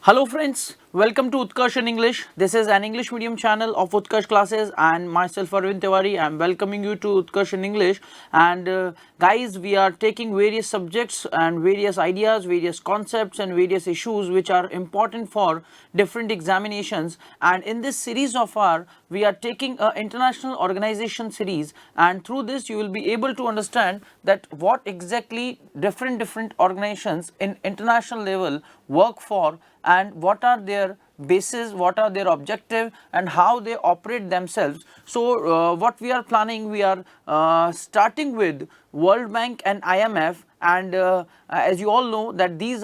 Hello friends, welcome to Utkarsh in English. This is an English medium channel of Utkarsh classes and myself Arvind. I am welcoming you to Utkarsh in English, and guys, we are taking various subjects and various ideas, various concepts and various issues which are important for different examinations, and in this series of our we are taking a international organization series, and through this you will be able to understand that what exactly different organizations in international level work for, and what are their bases, what are their objective, and how they operate themselves. So what we are planning, we are starting with World Bank and IMF, and as you all know that these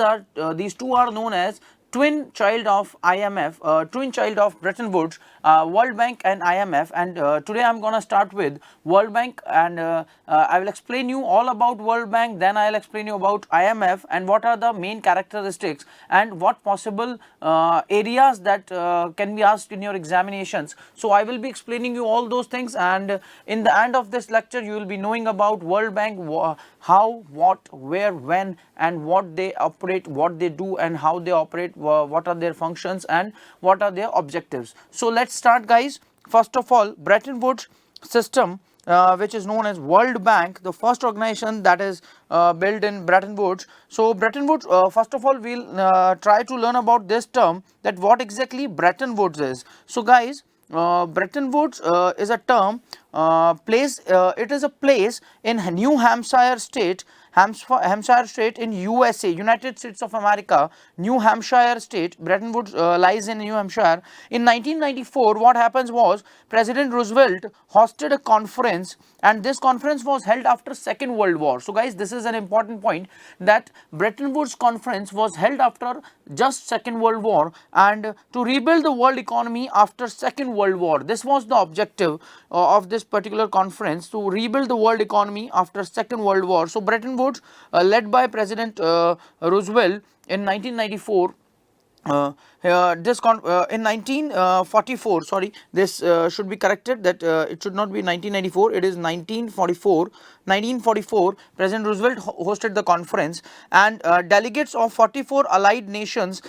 two are known as twin child of IMF, twin child of Bretton Woods, World Bank and IMF. And today I'm gonna start with World Bank, and I will explain you all about World Bank. Then I'll explain you about IMF and what are the main characteristics and what possible areas that can be asked in your examinations. So I will be explaining you all those things, and in the end of this lecture you will be knowing about World Bank, how, what, where, when, and what they operate, what they do, and how they operate, what are their functions and what are their objectives. So let's start, guys. First of all, Bretton Woods system, which is known as World Bank, the first organization that is built in Bretton Woods. So Bretton Woods, first of all we'll try to learn about this term, that what exactly Bretton Woods is. So guys, Bretton Woods is a term, it is a place in New Hampshire state, Hampshire state in USA, United States of America. New Hampshire state, Bretton Woods lies in New Hampshire. In 1994, what happens was President Roosevelt hosted a conference, and this conference was held after Second World War. So guys, this is an important point, that Bretton Woods conference was held after just Second World War, and to rebuild the world economy after Second World War. This was the objective of this particular conference, to rebuild the world economy after Second World War. So Bretton Woods, led by President Roosevelt in 1994. In 1944, sorry, this should be corrected, that it should not be 1994, it is 1944. 1944, President Roosevelt hosted the conference, and delegates of 44 allied nations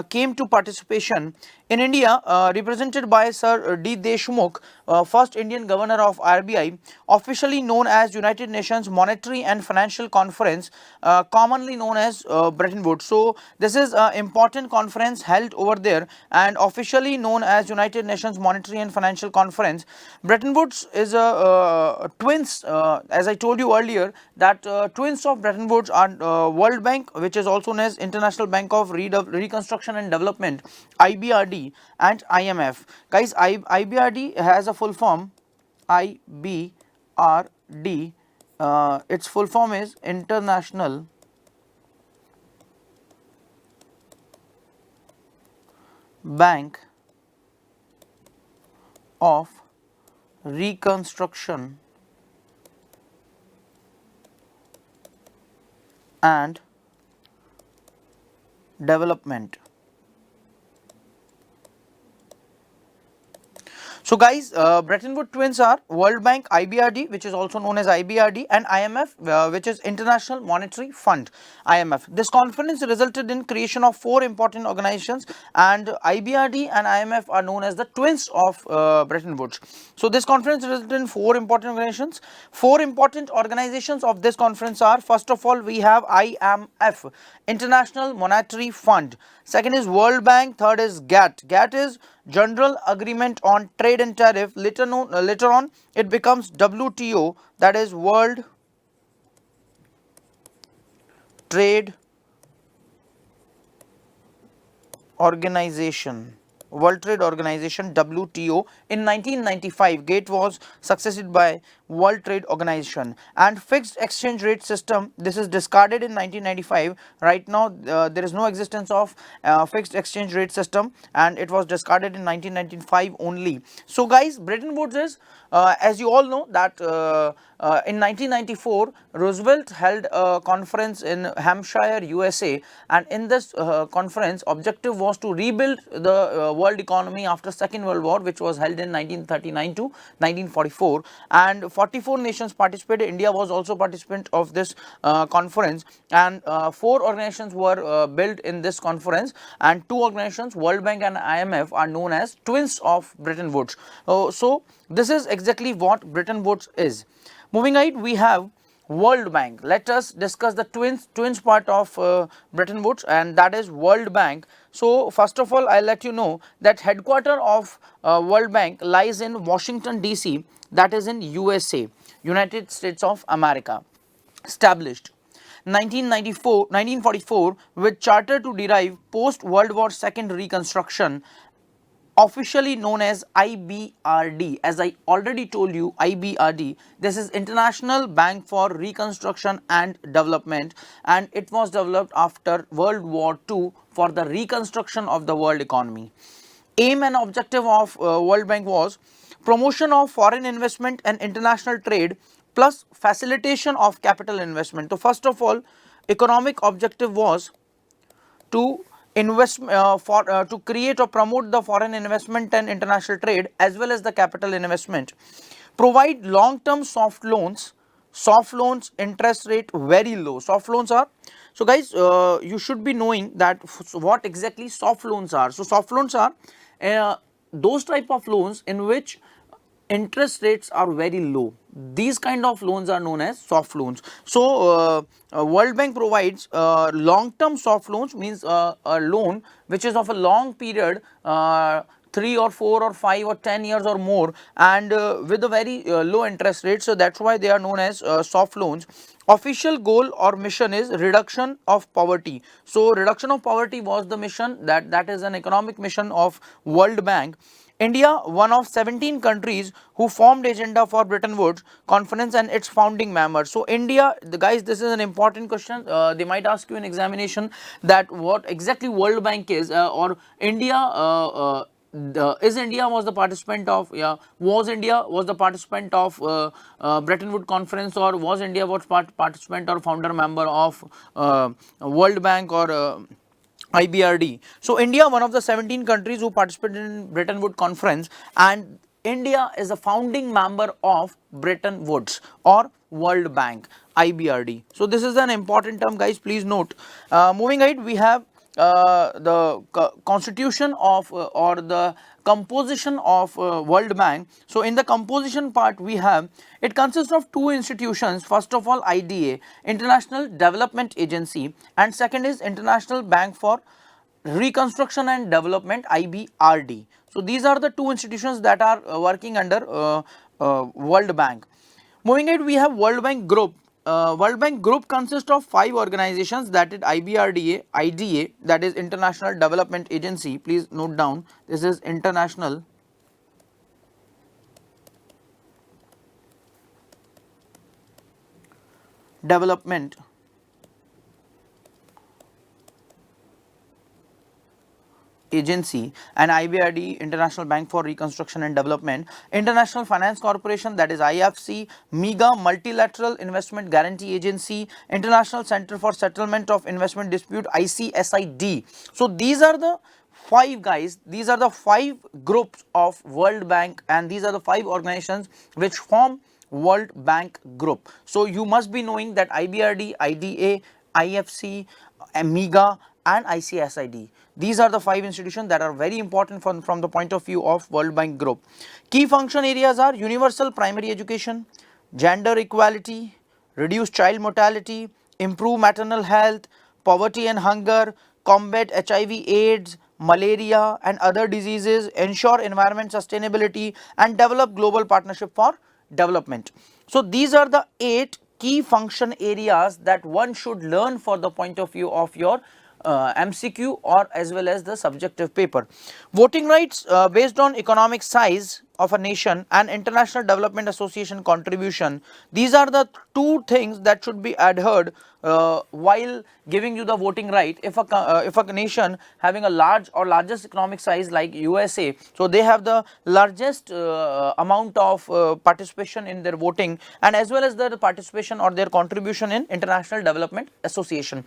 came to participation. In India, represented by Sir D. Deshmukh, first Indian governor of RBI, officially known as United Nations Monetary and Financial Conference, commonly known as Bretton Woods. So this is an important conference held over there, and officially known as United Nations Monetary and Financial Conference. Bretton Woods is a twins, as I told you earlier, that twins of Bretton Woods are World Bank, which is also known as International Bank of Reconstruction and Development, IBRD, and IMF. Guys, IBRD has a full form, IBRD, its full form is International Bank of Reconstruction and Development. So guys, Bretton Woods twins are World Bank, IBRD, which is also known as IBRD, and IMF, which is International Monetary Fund, IMF. This conference resulted in creation of four important organizations, and IBRD and IMF are known as the twins of Bretton Woods. So this conference resulted in four important organizations. Four important organizations of this conference are, first of all, we have IMF, International Monetary Fund. Second is World Bank. Third is GATT. GATT is General Agreement on Trade and Tariff. Later on it becomes WTO, that is World Trade Organization. World Trade Organization, WTO. In 1995, GATT was succeeded by World Trade Organization. And fixed exchange rate system, this is discarded in 1995. Right now there is no existence of fixed exchange rate system, and it was discarded in 1995 only. So guys, Bretton Woods is, as you all know, that in 1994, Roosevelt held a conference in Hampshire, USA, and in this conference, objective was to rebuild the world economy after Second World War, which was held in 1939 to 1944, and 44 nations participated. India was also participant of this conference, and four organizations were built in this conference, and two organizations, World Bank and IMF, are known as twins of Bretton Woods. So this is exactly what Bretton Woods is. Moving ahead, we have World Bank. Let us discuss the twins part of Bretton Woods, and that is World Bank. So first of all, I'll let you know that headquarter of World Bank lies in Washington DC, that is in USA, United States of America. Established 1944 with charter to derive post World War II reconstruction, officially known as IBRD. As I already told you, IBRD, this is International Bank for Reconstruction and Development, and it was developed after World War II for the reconstruction of the world economy. Aim and objective of World Bank was promotion of foreign investment and international trade plus facilitation of capital investment. So first of all, economic objective was to to create or promote the foreign investment and international trade as well as the capital investment, provide long term soft loans, interest rate very low. Soft loans are, so guys, you should be knowing that what exactly soft loans are. So soft loans are those type of loans in which interest rates are very low. These kind of loans are known as soft loans. So World Bank provides long term soft loans, means a loan which is of a long period, 3 or 4 or 5 or 10 years or more, and with a very low interest rate. So that's why they are known as soft loans. Official goal or mission is reduction of poverty. So reduction of poverty was the mission, that is an economic mission of World Bank. India, one of 17 countries who formed agenda for Bretton Woods conference and its founding members. So India, the guys, this is an important question. They might ask you in examination that what exactly World Bank is, or India. Is India was the participant of, was India was the participant of Bretton Woods conference, or was India was participant or founder member of World Bank or IBRD. So India, one of the 17 countries who participated in Bretton Woods conference, and India is a founding member of Bretton Woods or World Bank, IBRD. So this is an important term, guys, please note. Moving ahead, we have the constitution of or the composition of World Bank. So in the composition part, we have, it consists of two institutions. First of all, IDA, International Development Agency, and second is International Bank for Reconstruction and Development, IBRD. So these are the two institutions that are working under World Bank. Moving ahead, we have World Bank Group. World Bank Group consists of 5 organizations, that is IBRDA, IDA, that is International Development Agency. Please note down, this is International Development Agency, and IBRD, International Bank for Reconstruction and Development, International Finance Corporation, that is IFC, MIGA, Multilateral Investment Guarantee Agency, International Center for Settlement of Investment Dispute, ICSID. So these are the 5 guys, these are the 5 groups of World Bank, and these are the 5 organizations which form World Bank Group. So you must be knowing that IBRD, IDA, IFC, MIGA and ICSID. These are the 5 institutions that are very important from the point of view of World Bank Group. Key function areas are universal primary education, gender equality, reduce child mortality, improve maternal health, poverty and hunger, combat HIV, AIDS, malaria and other diseases, ensure environment sustainability, and develop global partnership for development. So these are the 8 key function areas that one should learn for the point of view of your MCQ or as well as the subjective paper. Voting rights based on economic size of a nation and International Development Association contribution. These are the two things that should be adhered while giving you the voting right. If a nation having a largest economic size like USA, so they have the largest amount of participation in their voting, and as well as their participation or their contribution in International Development Association.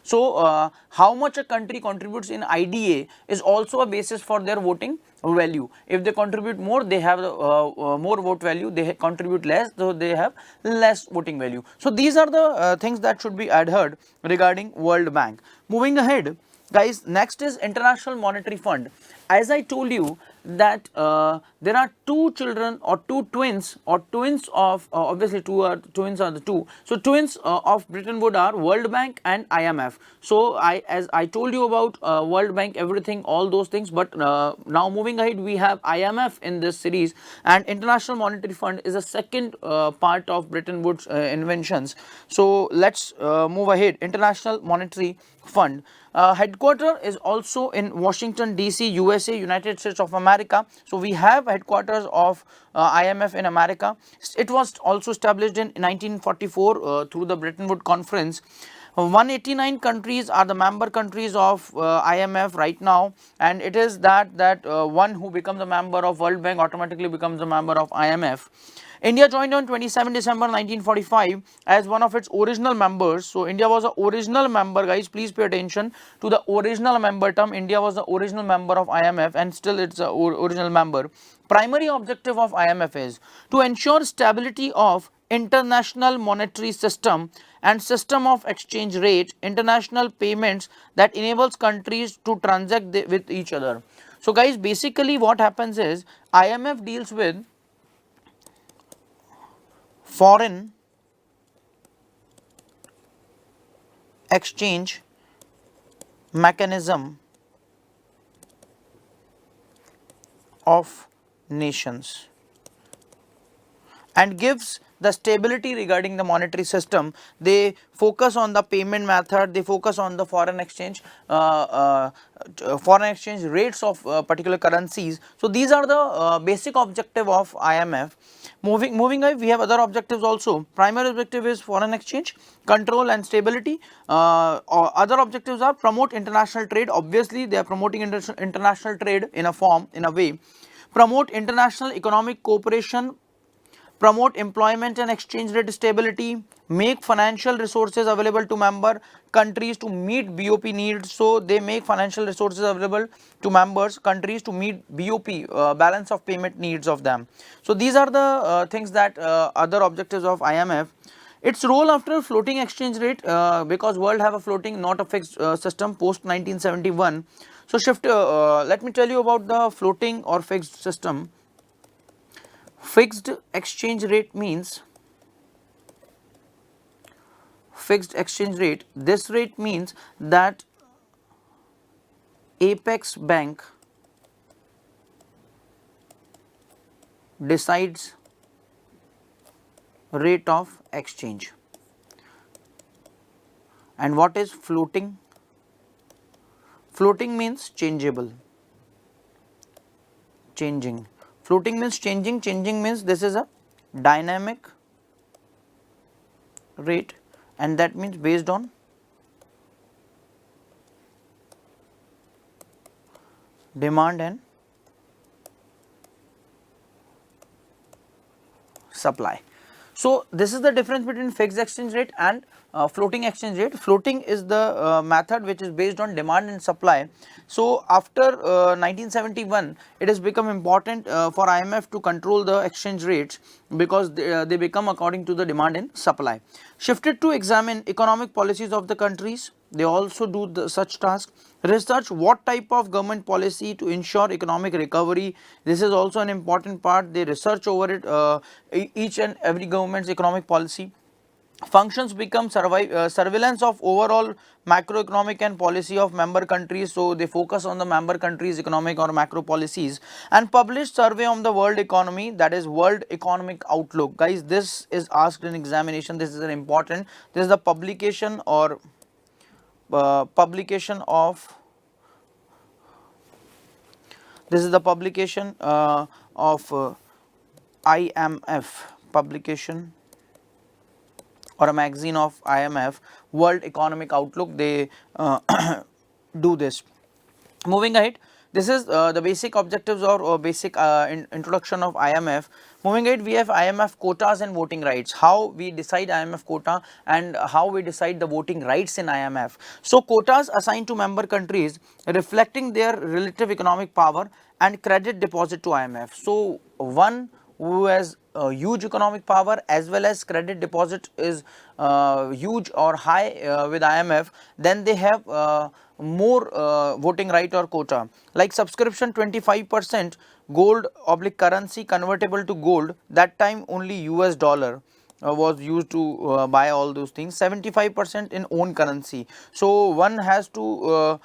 So how much a country contributes in IDA is also a basis for their voting value. If they contribute more, they have more vote value. They contribute less, so they have less voting value. So these are the things that should be adhered regarding World Bank. Moving ahead, guys, next is International Monetary Fund. As I told you that there are two children or two twins of obviously twins are the two. So twins of Bretton Woods are World Bank and IMF. So as I told you about World Bank, everything, all those things, but now moving ahead, we have IMF in this series, and International Monetary Fund is a second part of Bretton Woods inventions. So let's move ahead. International Monetary Fund headquarter is also in Washington DC, USA, United States of America. So we have headquarters of IMF in America. It was also established in 1944 through the Bretton Woods Conference. 189 countries are the member countries of IMF right now, and it is that one who becomes a member of World Bank automatically becomes a member of IMF. India joined on 27 December 1945 as one of its original members. So India was the original member, guys. Please pay attention to the original member term. India was the original member of IMF, and still it's the original member. Primary objective of IMF is to ensure stability of international monetary system and system of exchange rate, international payments that enables countries to transact with each other. So guys, basically what happens is IMF deals with foreign exchange mechanism of nations and gives the stability regarding the monetary system. They focus on the payment method, they focus on the foreign exchange rates of particular currencies. So these are the basic objective of IMF. Moving ahead, we have other objectives also. Primary objective is foreign exchange control and stability. Other objectives are promote international trade. Obviously they are promoting international trade in a way. Promote international economic cooperation, promote employment and exchange rate stability, make financial resources available to member countries to meet BOP needs. So they make financial resources available to members countries to meet BOP, balance of payment needs of them. So these are the things that other objectives of IMF. Its role after floating exchange rate, because world have a floating, not a fixed system post 1971. So let me tell you about the floating or fixed system. Fixed exchange rate means this rate means that Apex Bank decides rate of exchange. And what is floating? Floating means changeable, changing. Floating means changing, changing means this is a dynamic rate, and that means based on demand and supply. So this is the difference between fixed exchange rate and floating exchange rate. Floating is the method which is based on demand and supply. So after 1971, it has become important for IMF to control the exchange rates, because they become according to the demand and supply. Shifted to examine economic policies of the countries. They also do such task. Research what type of government policy to ensure economic recovery. This is also an important part. They research over it, each and every government's economic policy. Functions become surveillance of overall macroeconomic and policy of member countries. So they focus on the member countries' economic or macro policies, and publish survey on the world economy, that is World Economic Outlook. Guys, this is asked in examination. This is an important. This is the publication or publication of of IMF publication or a magazine of IMF, World Economic Outlook, they do this. Moving ahead, this is the basic objectives or basic introduction of IMF. Moving ahead, we have IMF quotas and voting rights, how we decide IMF quota and how we decide the voting rights in IMF. So, quotas assigned to member countries reflecting their relative economic power and credit deposit to IMF. So, one who has huge economic power as well as credit deposit is huge or high with IMF, then they have more voting right or quota. Like subscription 25% gold oblique currency convertible to gold, that time only US dollar was used to buy all those things, 75% in own currency. So, one has to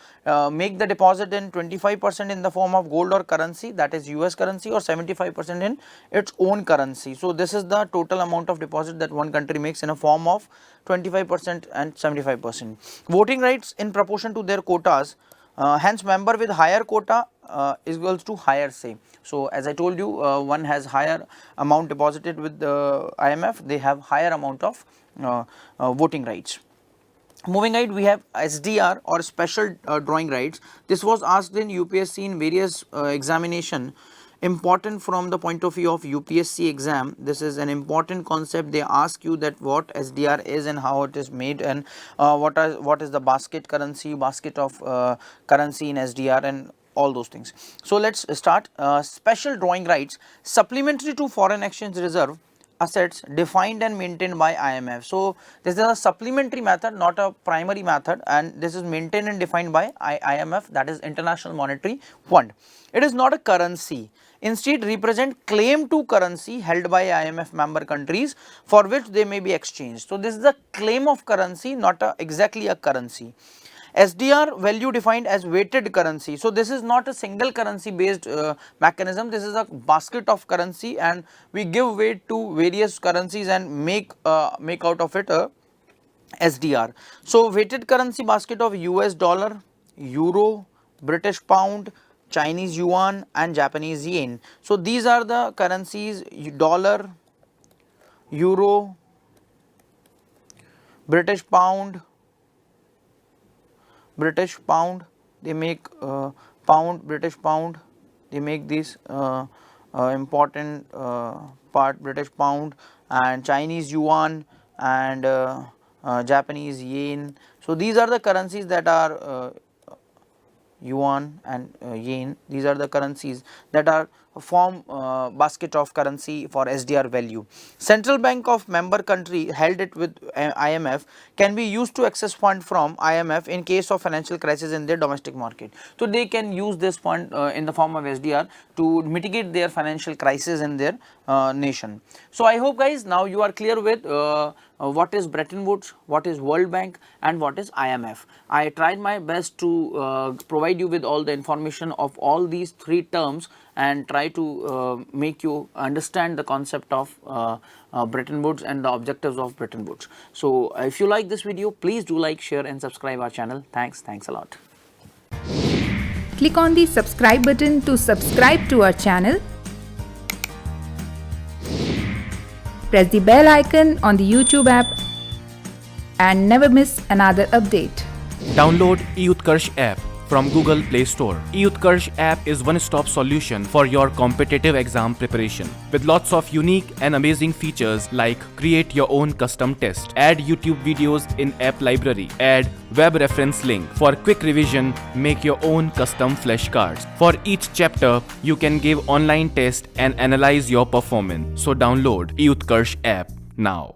make the deposit in 25% in the form of gold or currency, that is US currency, or 75% in its own currency. So, this is the total amount of deposit that one country makes in a form of 25% and 75%. Voting rights in proportion to their quotas, hence member with higher quota is equals to higher say. So, as I told you, one has higher amount deposited with the IMF, they have higher amount of voting rights. Moving ahead, we have SDR or special drawing rights. This was asked in UPSC in various examination, important from the point of view of UPSC exam. This is an important concept. They ask you that what SDR is and how it is made, and what is the basket of currency in SDR and all those things. So, let us start. Special drawing rights supplementary to foreign exchange reserve assets defined and maintained by IMF. So, this is a supplementary method, not a primary method, and this is maintained and defined by IMF, that is International Monetary Fund. It is not a currency, instead represent claim to currency held by IMF member countries for which they may be exchanged. So, this is a claim of currency, not exactly a currency. SDR value defined as weighted currency. So, this is not a single currency based mechanism, this is a basket of currency and we give weight to various currencies and make out of it a SDR. So, weighted currency basket of US dollar, euro, British pound, Chinese yuan and Japanese yen. So, these are the currencies: dollar, euro, British pound, they make pound, British pound, they make this important part, British pound, and Chinese yuan and Japanese yen. So, these are the currencies that are yuan and yen, these are the currencies that are form basket of currency for SDR value. Central bank of member country held it with IMF can be used to access fund from IMF in case of financial crisis in their domestic market. So, they can use this fund in the form of SDR to mitigate their financial crisis in their nation. So, I hope guys now you are clear with what is Bretton Woods, what is World Bank and what is IMF. I tried my best to provide you with all the information of all these three terms and try to make you understand the concept of Bretton Woods and the objectives of Bretton Woods. So, if you like this video, please do like, share and subscribe our channel. Thanks a lot. Click on the subscribe button to subscribe to our channel. Press the bell icon on the YouTube app and never miss another update. Download e-Utkarsh app from Google Play Store. e-Utkarsh app is one-stop solution for your competitive exam preparation with lots of unique and amazing features like create your own custom test, add YouTube videos in app library, add web reference link. For quick revision, make your own custom flashcards. For each chapter, you can give online test and analyze your performance. So download e-Utkarsh app now.